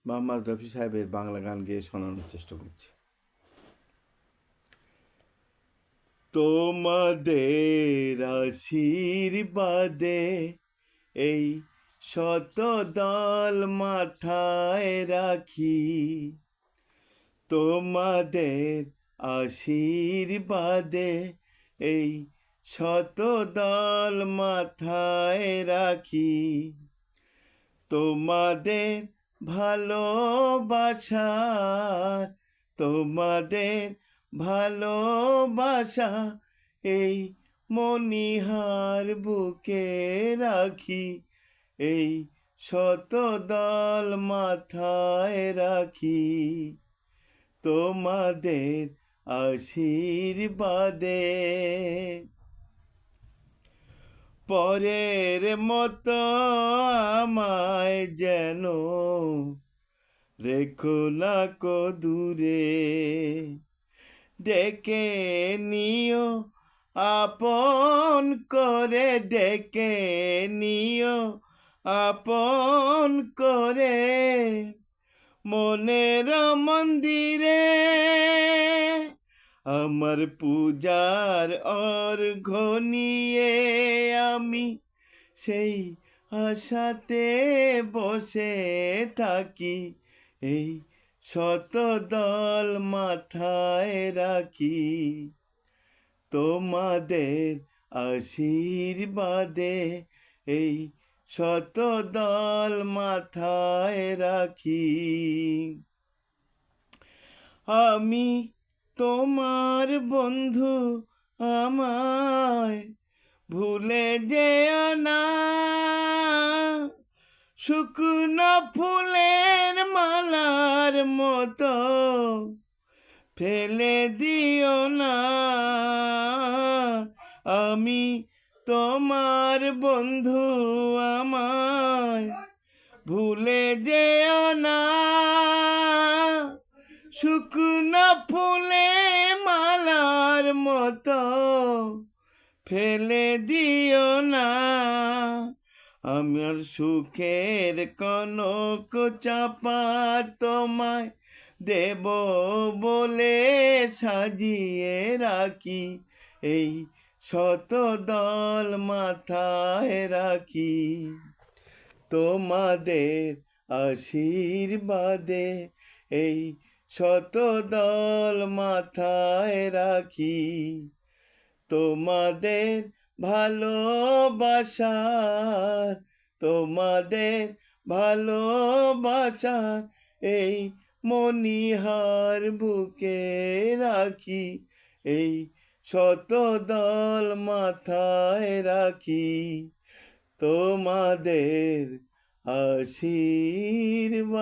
মোহাম্মদ রফি সাহেবের বাংলা গান গেয়ে শোনানোর চেষ্টা করছি। তোমাদের আশীর্বাদে এই শত দল মাথায় রাখি, তোমাদের আশীর্বাদে এই শত দল মাথায় রাখি, তোমাদের ভালোবাসার, তোমাদের ভালোবাসা এই মণিহার বুকে রাখি, এই শত দল মাথায় রাখি, তোমাদের আশীর্বাদে। পরের মতো আমায় যেন রেখো না কো দূরে, ডেকে নিও আপন করে, ডেকে নিও আপন করে, মনের মন্দিরে আমার পূজার অর্ঘ্য নিয়ে আমি সেই আশাতে বসে থাকি, এই শত দল মাথায় রাখি, তোমাদের আশীর্বাদে এই শত দল মাথায় রাখি। আমি তোমার বন্ধু, আমায় ভুলে যেও না, শুকনো ফুলের মালার মতো ফেলে দিও না। আমি তোমার বন্ধু, আমায় ভুলে যেও না, শুকনো ফুলে মালার মতো ফেলে দিও না। আমার সুখের কনক চাপা তোমায় দেব বলে সাজিয়ে রাখি, এই শত দল মাথায় রাখি, তোমাদের আশীর্বাদে এই শত দল মাথায় রাখি, তোমাদের ভালোবাসার, তোমাদের ভালোবাসার এই মণিহার বুকে রাখি, এই শত দল মাথায় রাখি, তোমাদের আশীর্বাদে।